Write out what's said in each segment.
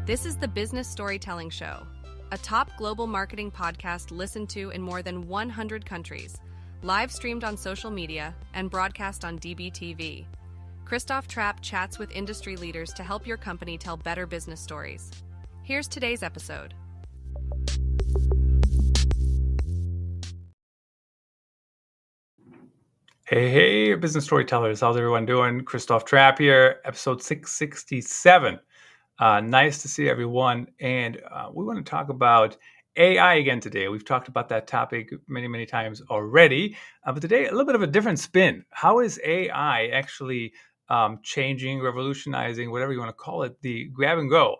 This is the Business Storytelling Show, a top global marketing podcast listened to in more than 100 countries, live streamed on social media, and broadcast on DBTV. Christoph Trapp chats with industry leaders to help your company tell better business stories. Here's today's episode. Hey, business storytellers. How's everyone doing? Christoph Trapp here, episode 667. Nice to see everyone. And we want to talk about AI again today. We've talked about that topic many times already. But today, a little bit of a different spin. How is AI actually changing, revolutionizing, whatever you want to call it, the grab and go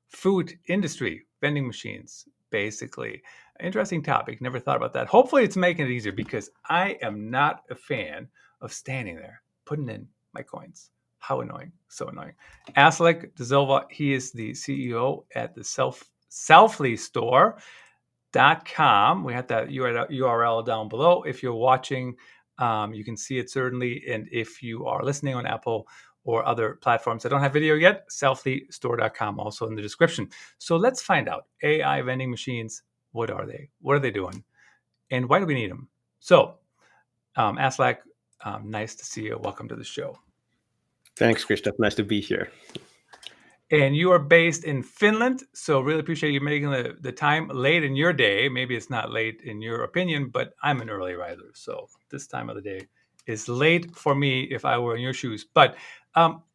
food industry, vending machines, basically? Interesting topic. Never thought about that. Hopefully it's making it easier because I am not a fan of standing there, putting in my coins. How annoying. So annoying. Aslak de Silva, he is the CEO at the selflystore.com. We have that URL down below. If you're watching, you can see it certainly. And if you are listening on Apple or other platforms that don't have video yet, selflystore.com also in the description. So let's find out. AI vending machines, what are they? What are they doing? And why do we need them? So, Aslak, nice to see you. Welcome to the show. Thanks, Christoph. Nice to be here. And you are based in Finland, so really appreciate you making the time late in your day. Maybe it's not late in your opinion, but I'm an early riser, so this time of the day is late for me if I were in your shoes. But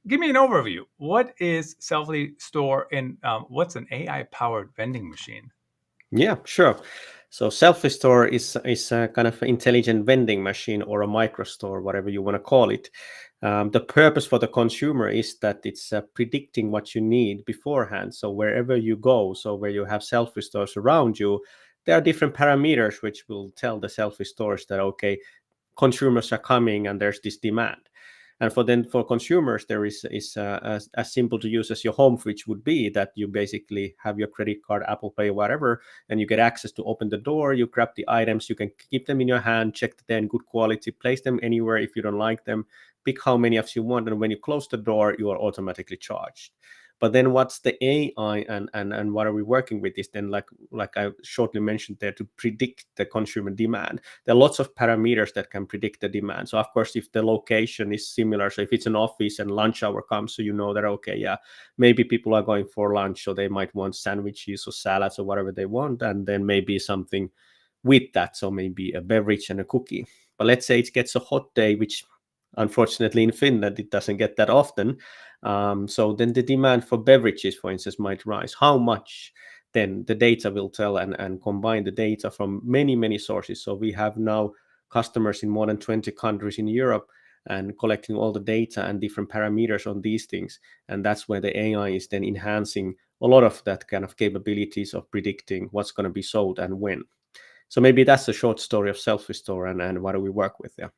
give me an overview. What is Selfly Store and what's an AI-powered vending machine? Yeah, sure. So Selfie Store is a kind of intelligent vending machine or a micro store, whatever you want to call it. The purpose for the consumer is that it's predicting what you need beforehand. So wherever you go, so where you have selfie stores around you, there are different parameters which will tell the selfie stores that, okay, consumers are coming and there's this demand. And for consumers, there is as simple to use as your home fridge would be, that you basically have your credit card, Apple Pay, whatever, and you get access to open the door, you grab the items, you can keep them in your hand, check that they're in good quality, place them anywhere if you don't like them, pick how many of you want, and when you close the door, you are automatically charged. But then what's the AI and what are we working with is then like I shortly mentioned there, to predict the consumer demand. There are lots of parameters that can predict the demand. So of course, if the location is similar, so if it's an office and lunch hour comes, so you know that, okay, yeah, maybe people are going for lunch, so they might want sandwiches or salads or whatever they want, and then maybe something with that, so maybe a beverage and a cookie. But let's say it gets a hot day, which unfortunately in Finland it doesn't get that often. So then the demand for beverages, for instance, might rise. How much? Then the data will tell and combine the data from many sources. So we have now customers in more than 20 countries in Europe and collecting all the data and different parameters on these things. And that's where the AI is then enhancing a lot of that kind of capabilities of predicting what's going to be sold and when. So maybe that's a short story of Selfie Store and what do we work with there.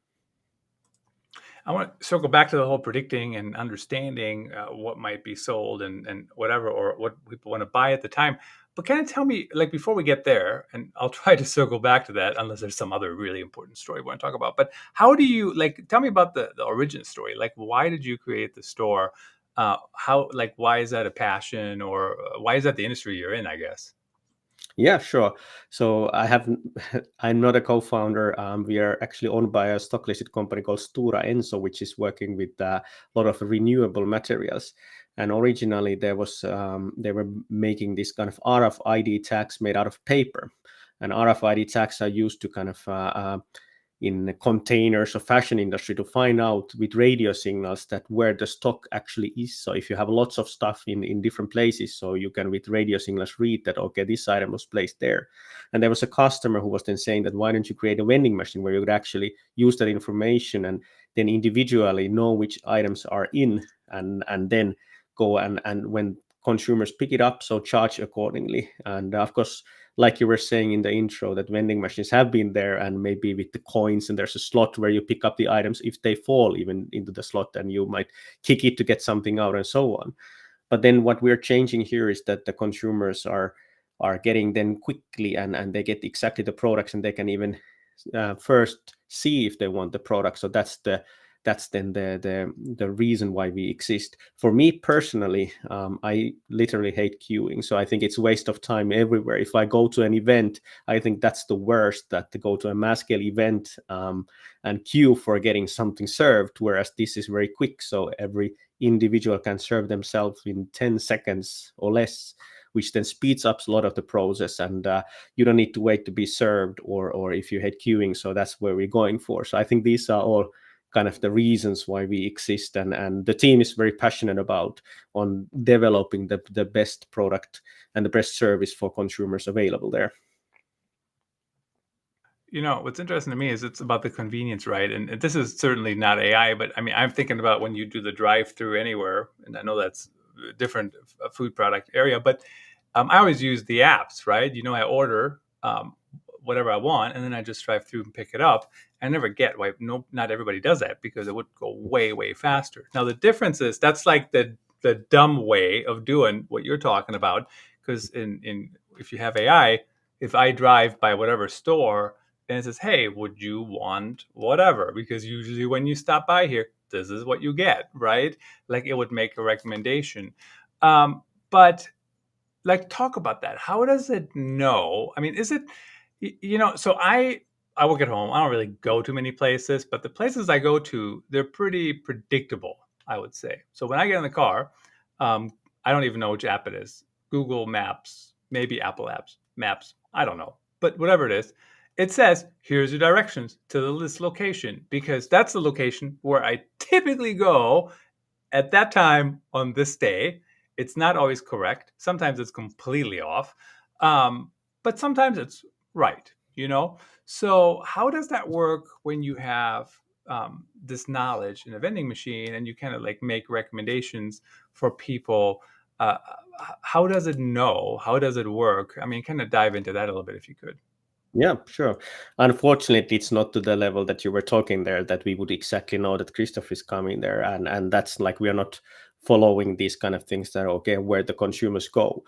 I want to circle back to the whole predicting and understanding what might be sold and whatever, or what people want to buy at the time. But kind of tell me, like, before we get there, and I'll try to circle back to that unless there's some other really important story we want to talk about. But how do you, like, tell me about the origin story? Like, why did you create the store? Why is that a passion, or why is that the industry you're in, I guess? Yeah, sure. So I'm not a co-founder. We are actually owned by a stock listed company called Stora Enso, which is working with a lot of renewable materials. And originally they were making this kind of RFID tags made out of paper. And RFID tags are used to kind of in containers or fashion industry to find out with radio signals that where the stock actually is. So if you have lots of stuff in different places, so you can with radio signals read that, okay, this item was placed there. And there was a customer who was then saying that, why don't you create a vending machine where you could actually use that information and then individually know which items are in and then go and when consumers pick it up, so charge accordingly. And of course, like you were saying in the intro, that vending machines have been there, and maybe with the coins, and there's a slot where you pick up the items if they fall even into the slot, and you might kick it to get something out and so on. But then what we're changing here is that the consumers are getting them quickly and they get exactly the products, and they can even first see if they want the product. So that's the that's then the reason why we exist. For me personally, I literally hate queuing, so I think it's a waste of time everywhere. If I go to an event, I think that's the worst, that to go to a mass scale event and queue for getting something served, whereas this is very quick, so every individual can serve themselves in 10 seconds or less, which then speeds up a lot of the process, and you don't need to wait to be served, or if you hate queuing. So that's where we're going for. So I think these are all kind of the reasons why we exist, and the team is very passionate about on developing the best product and the best service for consumers available there. What's interesting to me is it's about the convenience, right? And this is certainly not AI, but I mean, I'm thinking about when you do the drive-through anywhere, and I know that's a different food product area, but I always use the apps, right? I order whatever I want, and then I just drive through and pick it up. I never get why not everybody does that, because it would go way, way faster. Now, the difference is that's like the dumb way of doing what you're talking about, because if you have AI, if I drive by whatever store, and it says, hey, would you want whatever? Because usually when you stop by here, this is what you get, right? Like, it would make a recommendation. But like, talk about that. How does it know? I mean, is it, so I work at home. I don't really go to many places, but the places I go to, they're pretty predictable, I would say. So when I get in the car, I don't even know which app it is. Google Maps, maybe Apple Maps. I don't know. But whatever it is, it says, here's your directions to this location, because that's the location where I typically go at that time on this day. It's not always correct. Sometimes it's completely off. But sometimes it's right, So how does that work when you have this knowledge in a vending machine, and you kind of like make recommendations for people? How does it know? How does it work? I mean, kind of dive into that a little bit if you could. Yeah, sure. Unfortunately, it's not to the level that you were talking there, that we would exactly know that Christoph is coming there. And that's like, we are not following these kind of things that, okay, where the consumers go.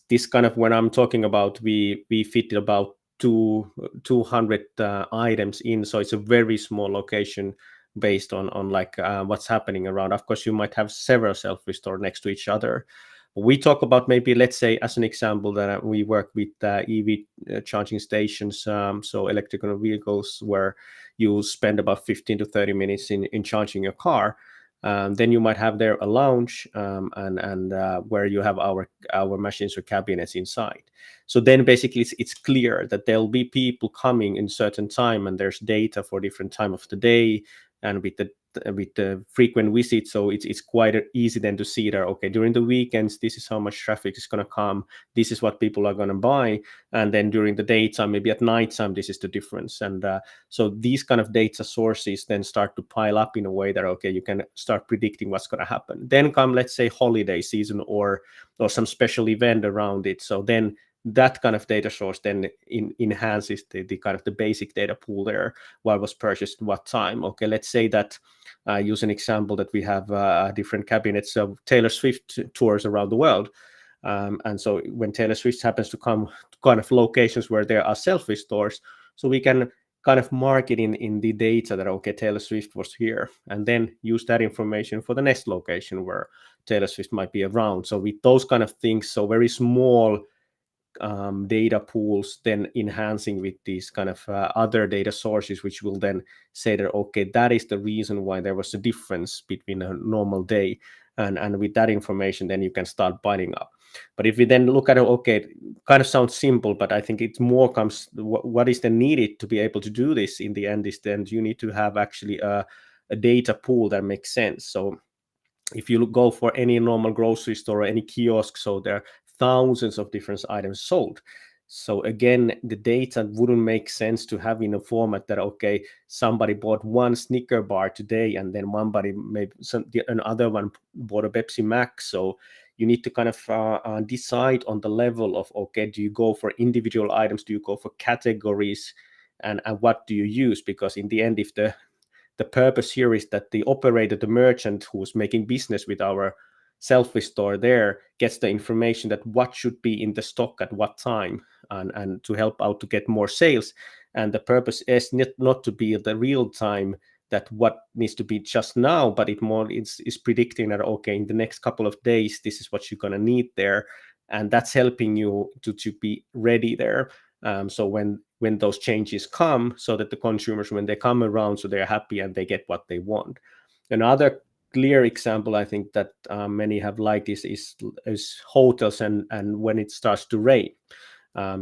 This kind of, when I'm talking about, we fit about 200 items in. So it's a very small location based on like what's happening around. Of course, you might have several self-restore next to each other. We talk about, maybe, let's say, as an example, that we work with EV charging stations, so electrical vehicles, where you spend about 15 to 30 minutes in charging your car. Then you might have there a lounge, and where you have our machines or cabinets inside. So then basically it's clear that there'll be people coming in certain time, and there's data for different time of the day, and with the frequent visits. So it's quite easy then to see that, okay, during the weekends, this is how much traffic is going to come, this is what people are going to buy, and then during the daytime, maybe at nighttime, this is the difference. And so these kind of data sources then start to pile up in a way that, okay, you can start predicting what's going to happen. Then come, let's say, holiday season or some special event around it. So then that kind of data source then enhances the kind of the basic data pool there. What was purchased, what time? Okay, let's say that use an example that we have different cabinets of Taylor Swift tours around the world. And so when Taylor Swift happens to come to kind of locations where there are self-restores, so we can kind of mark it in the data that, okay, Taylor Swift was here, and then use that information for the next location where Taylor Swift might be around. So with those kind of things, so very small data pools, then enhancing with these kind of other data sources, which will then say that, okay, that is the reason why there was a difference between a normal day. And with that information, then you can start binding up. But if we then look at it, okay, it kind of sounds simple, but I think it more comes, what is then needed to be able to do this in the end is then you need to have actually a data pool that makes sense. So if you go for any normal grocery store or any kiosk, so there are thousands of different items sold. So again, the data wouldn't make sense to have in a format that, okay, somebody bought one Snicker bar today, and then another one bought a Pepsi Max. So you need to kind of decide on the level of, okay, do you go for individual items? Do you go for categories? And what do you use? Because in the end, if the purpose here is that the operator, the merchant who's making business with our self-restore there, gets the information that what should be in the stock at what time, and to help out to get more sales. And the purpose is not to be the real-time that what needs to be just now, but it's predicting that, okay, in the next couple of days, this is what you're going to need there. And that's helping you to be ready there. So when those changes come, so that the consumers, when they come around, so they're happy and they get what they want. Another clear example, I think, that many have liked is hotels and when it starts to rain.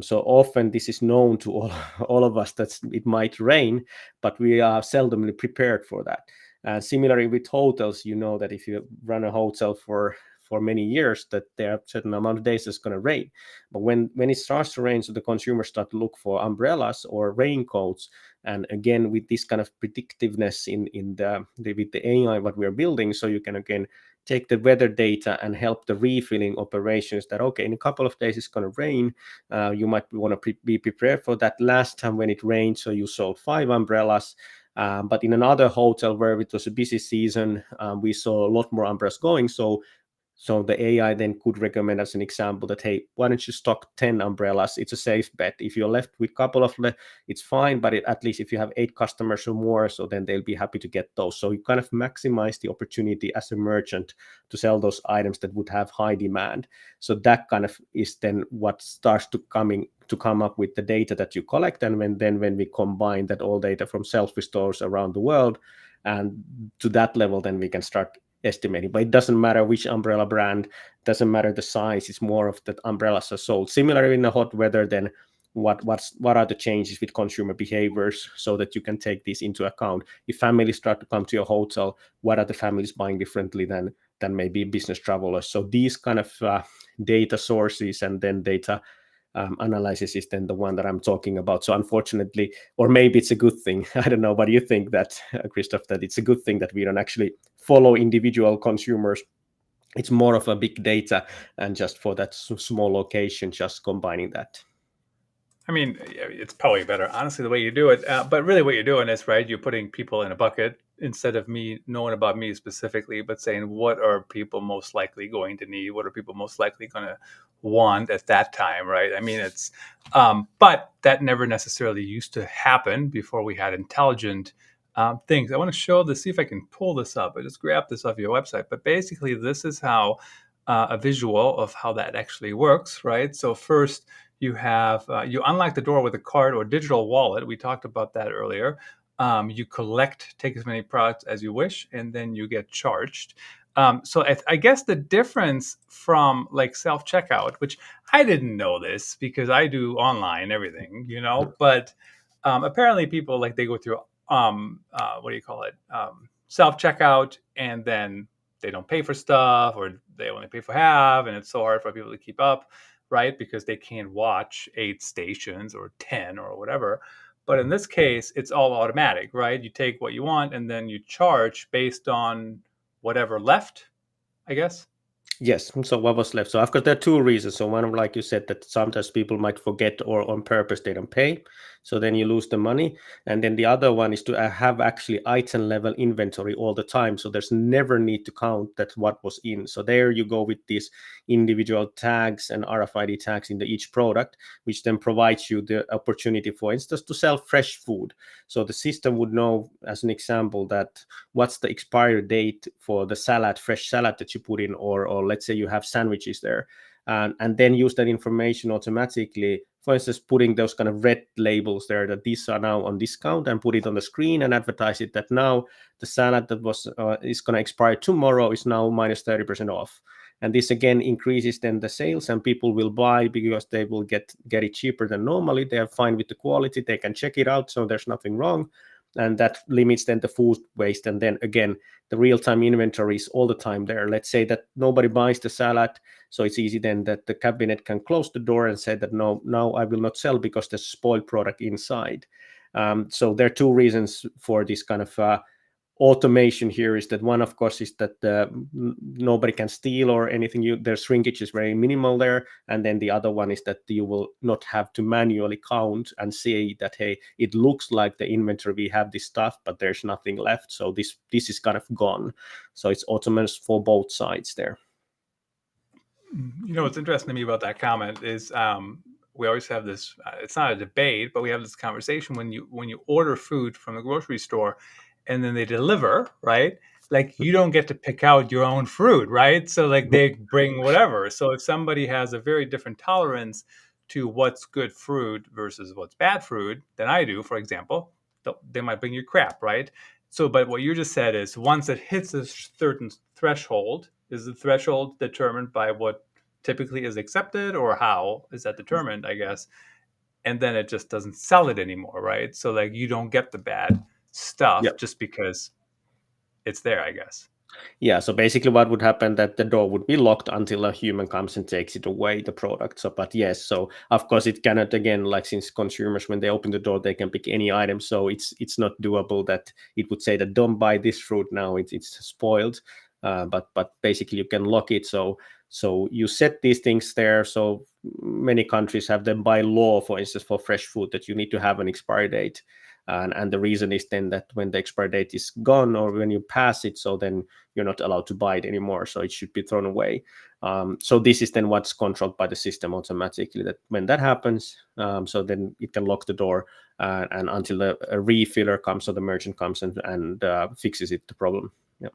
So often this is known to all of us that it might rain, but we are seldomly prepared for that. Similarly with hotels, you know that if you run a hotel for many years, that there are a certain amount of days it's going to rain. But when it starts to rain, so the consumers start to look for umbrellas or raincoats. And again, with this kind of predictiveness with the AI what we're building, so you can again take the weather data and help the refilling operations that, okay, in a couple of days it's going to rain. You might want to be prepared for that. Last time when it rained, so you sold 5 umbrellas. But in another hotel where it was a busy season, we saw a lot more umbrellas going. So the AI then could recommend, as an example, that, hey, why don't you stock 10 umbrellas? It's a safe bet. If you're left with a couple of, it's fine, but at least if you have 8 customers or more, so then they'll be happy to get those. So you kind of maximize the opportunity as a merchant to sell those items that would have high demand. So that kind of is then what starts to come up with the data that you collect. And when we combine that all data from selfie stores around the world, and to that level, then we can start estimating. But it doesn't matter which umbrella brand, doesn't matter the size, it's more of that umbrellas are sold. Similarly in the hot weather, then what are the changes with consumer behaviors, so that you can take this into account. If families start to come to your hotel, what are the families buying differently than maybe business travelers? So these kind of data sources and then data analysis is then the one that I'm talking about. So unfortunately, or maybe it's a good thing, I don't know, what do you think, that Christoph, that it's a good thing that we don't actually follow individual consumers? It's more of a big data, and just for that small location, just combining that. I mean, it's probably better, honestly, the way you do it. But really what you're doing is, right, you're putting people in a bucket instead of me knowing about me specifically, but saying, what are people most likely going to need? What are people most likely going to want at that time, right? I mean, but that never necessarily used to happen before we had intelligent things. I want to show this, see if I can pull this up. I just grabbed this off your website. But basically, this is how a visual of how that actually works, right? So first, you have you unlock the door with a card or digital wallet. We talked about that earlier. You take as many products as you wish, and then you get charged. So I guess the difference from like self checkout, which I didn't know this because I do online everything, but apparently people they go through what do you call it, self checkout, and then they don't pay for stuff, or they only pay for half, and it's so hard for people to keep up, right? Because they can't watch 8 stations or 10 or whatever. But in this case, it's all automatic, right? You take what you want and then you charge based on whatever left, I guess. Yes. So what was left? So I've got there are 2 reasons. So one, like you said, that sometimes people might forget or on purpose they don't pay. So then you lose the money. And then the other one is to have actually item level inventory all the time. So there's never need to count that what was in. So there you go with these individual tags and RFID tags in each product, which then provides you the opportunity, for instance, to sell fresh food. So the system would know, as an example, that what's the expiry date for the fresh salad that you put in, or let's say you have sandwiches there, and then use that information automatically. For instance, putting those kind of red labels there that these are now on discount, and put it on the screen and advertise it that now the salad that was is going to expire tomorrow is now minus 30% off. And this again increases then the sales, and people will buy because they will get it cheaper than normally. They are fine with the quality, they can check it out, so there's nothing wrong. And that limits then the food waste. And then again, the real-time inventory is all the time there. Let's say that nobody buys the salad, so it's easy then that the cabinet can close the door and say that no, now I will not sell because there's a spoiled product inside. So there are 2 reasons for this kind of automation here. Is that one, of course, is that nobody can steal or anything. Their shrinkage is very minimal there. And then the other one is that you will not have to manually count and say that, hey, it looks like the inventory, we have this stuff, but there's nothing left. So this is kind of gone. So it's autonomous for both sides there. What's interesting to me about that comment is we always have this, it's not a debate, but we have this conversation when you order food from the grocery store. and then they deliver, right? Like you don't get to pick out your own fruit, right? So like they bring whatever. So if somebody has a very different tolerance to what's good fruit versus what's bad fruit than I do, for example, they might bring you crap, right? So, but what you just said is once it hits a certain threshold, is the threshold determined by what typically is accepted, or how is that determined, I guess? And then it just doesn't sell it anymore, right? So like you don't get the bad Yeah. stuff just because it's there, I guess. Yeah, so basically what would happen that the door would be locked until a human comes and takes it away, the product. So, but yes, so of course it cannot, again, like since consumers, when they open the door, they can pick any item. So it's not doable that it would say that don't buy this fruit now, it's spoiled. But basically you can lock it. So you set these things there. So many countries have them by law, for instance, for fresh food, that you need to have an expiry date. And the reason is then that when the expiry date is gone or when you pass it, so then you're not allowed to buy it anymore. So it should be thrown away. So this is then what's controlled by the system automatically, that when that happens, so then it can lock the door and until a refiller comes or the merchant comes and fixes it, the problem. Yeah.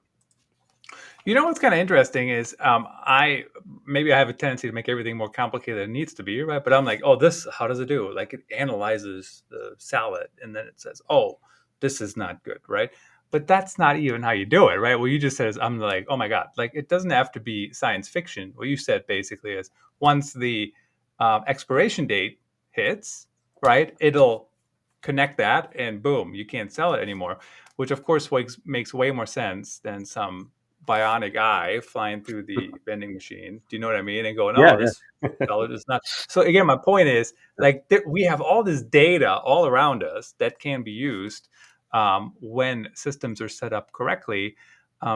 You know what's kind of interesting is I have a tendency to make everything more complicated than it needs to be, right? But I'm like, oh, this, how does it do? Like it analyzes the salad and then it says, oh, this is not good, right? But that's not even how you do it, right? What you just said is, I'm like, oh my God, like it doesn't have to be science fiction. What you said basically is once the expiration date hits, right, it'll connect that and boom, you can't sell it anymore, which of course makes way more sense than some bionic eye flying through the vending machine. Do you know what I mean? And going, Yeah, oh, this color is not. So again, my point is like we have all this data all around us that can be used when systems are set up correctly.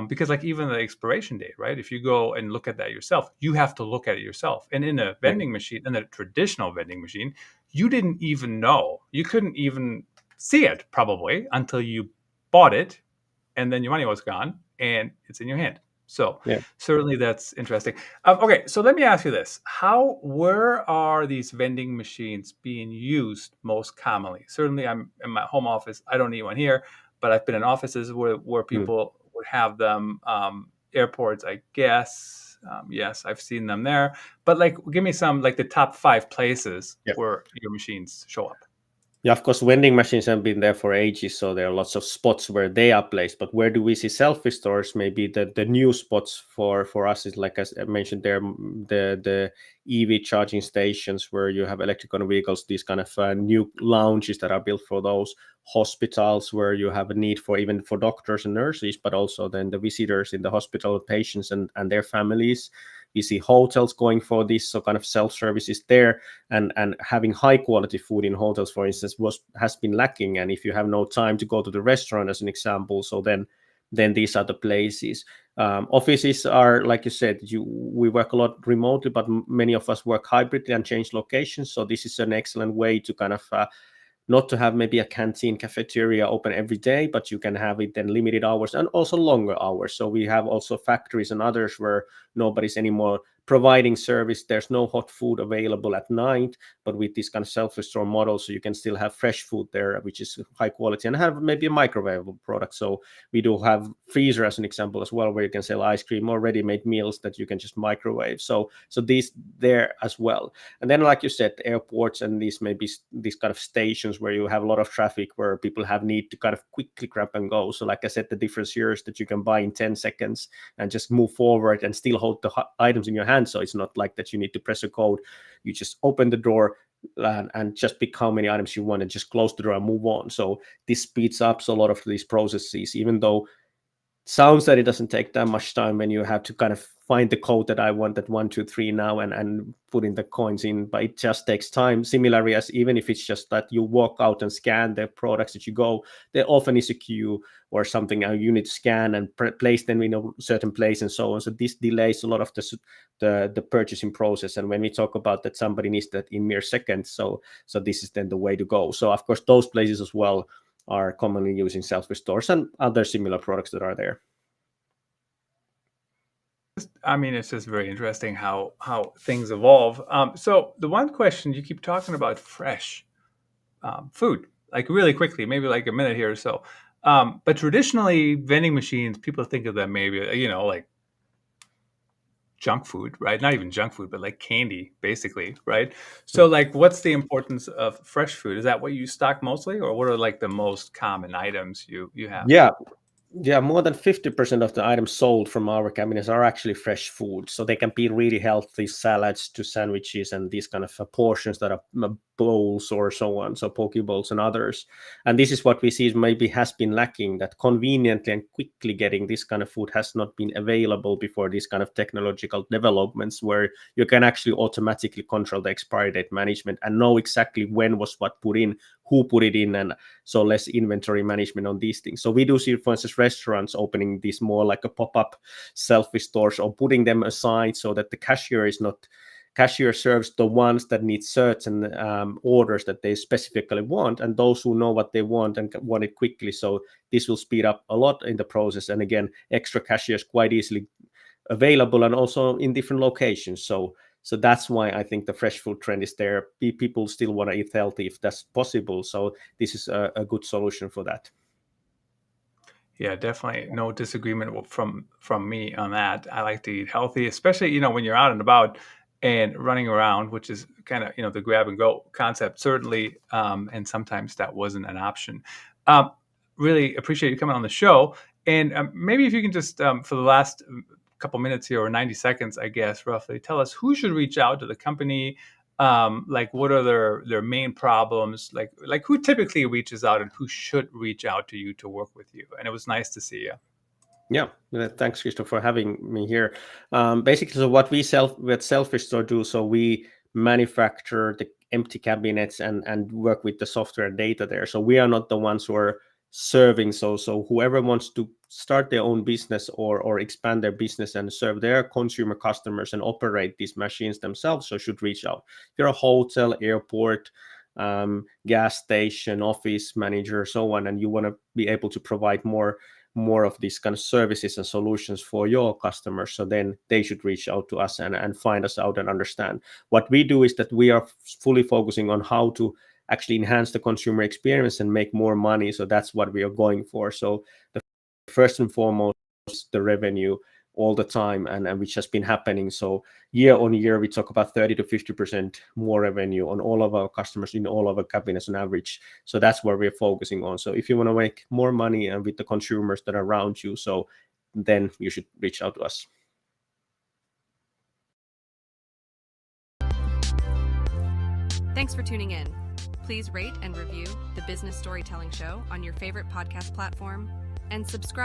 Because like even the expiration date, right? If you go and look at that yourself, you have to look at it yourself. And in a vending machine, in a traditional vending machine, you didn't even know. You couldn't even see it probably until you bought it, and then your money was gone and it's in your hand. So yeah. certainly that's interesting. Okay, so let me ask you this: where are these vending machines being used most commonly? Certainly, I'm in my home office. I don't need one here, but I've been in offices where people would have them. Airports, I guess. Yes, I've seen them there. But like, give me some like the top 5 places Yeah. where your machines show up. Yeah, of course, vending machines have been there for ages, so there are lots of spots where they are placed. But where do we see selfie stores? Maybe the new spots for us is, like as I mentioned there, the EV charging stations where you have electrical vehicles. These kind of new lounges that are built for those hospitals where you have a need for even for doctors and nurses, but also then the visitors in the hospital, patients and their families. We see hotels going for this, so kind of self-service is there, and having high quality food in hotels, for instance, has been lacking. And if you have no time to go to the restaurant, as an example, so then these are the places. Offices are, like you said, we work a lot remotely, but many of us work hybridly and change locations. So this is an excellent way to kind of not to have maybe a canteen cafeteria open every day, but you can have it then limited hours and also longer hours. So we have also factories and others where nobody's anymore providing service. There's no hot food available at night, but with this kind of self-restore model, so you can still have fresh food there, which is high quality, and have maybe a microwavable product. So we do have freezer as an example as well, where you can sell ice cream or ready-made meals that you can just microwave. So these there as well. And then, like you said, airports and these maybe these kind of stations where you have a lot of traffic, where people have need to kind of quickly grab and go. So like I said, the difference here is that you can buy in 10 seconds and just move forward and still hold the items in your hand. So it's not like that you need to press a code. You just open the door and just pick how many items you want and just close the door and move on. So this speeds up a lot of these processes, even though sounds that it doesn't take that much time when you have to kind of find the code that I want at 1, 2, 3 now and put in the coins in, but it just takes time. Similarly, as even if it's just that you walk out and scan the products that you go, there often is a queue or something you need to scan and place them in a certain place and so on. So this delays a lot of the purchasing process. And when we talk about that, somebody needs that in mere seconds. So this is then the way to go. So of course, those places as well are commonly using self-restores and other similar products that are there. I mean, it's just very interesting how things evolve. So the one question, you keep talking about fresh food, like really quickly, maybe like a minute here or so. But traditionally, vending machines, people think of them maybe, like junk food, right? Not even junk food, but like candy, basically, right? So like, what's the importance of fresh food? Is that what you stock mostly, or what are like the most common items you have? Yeah, yeah, more than 50% of the items sold from our cabinets are actually fresh food. So they can be really healthy salads to sandwiches and these kind of portions that are bowls or so on. So poke bowls and others. And this is what we see maybe has been lacking, that conveniently and quickly getting this kind of food has not been available before these kind of technological developments where you can actually automatically control the expiry date management and know exactly when was what put in, who put it in, and so less inventory management on these things. So we do see, for instance, restaurants opening these more like a pop-up selfie stores or putting them aside so that the cashier serves the ones that need certain orders that they specifically want, and those who know what they want and want it quickly. So this will speed up a lot in the process. And again, extra cashiers quite easily available and also in different locations. So that's why I think the fresh food trend is there. People still want to eat healthy if that's possible. So this is a good solution for that. Yeah, definitely no disagreement from me on that. I like to eat healthy, especially when you're out and about and running around, which is kind of the grab and go concept, certainly. And sometimes that wasn't an option. Really appreciate you coming on the show, and maybe if you can just for the last couple minutes here, or 90 seconds, I guess, roughly, tell us who should reach out to the company. Like, what are their main problems? Like who typically reaches out, and who should reach out to you to work with you? And it was nice to see you. Yeah, thanks, Christoph, for having me here. Basically, so what we Selfish Store do, so we manufacture the empty cabinets and work with the software and data there. So we are not the ones who are serving. So whoever wants to start their own business or expand their business and serve their consumer customers and operate these machines themselves, so should reach out. If you're a hotel, airport, gas station, office manager, so on, and you want to be able to provide more of these kind of services and solutions for your customers, so then they should reach out to us and find us out and understand. What we do is that we are fully focusing on how to actually enhance the consumer experience and make more money. So that's what we are going for. So the first and foremost, the revenue all the time, and which has been happening. So year on year, we talk about 30 to 50% more revenue on all of our customers in all of our cabinets on average. So that's where we're focusing on. So if you want to make more money and with the consumers that are around you, so then you should reach out to us. Thanks for tuning in. Please rate and review the Business Storytelling Show on your favorite podcast platform, and subscribe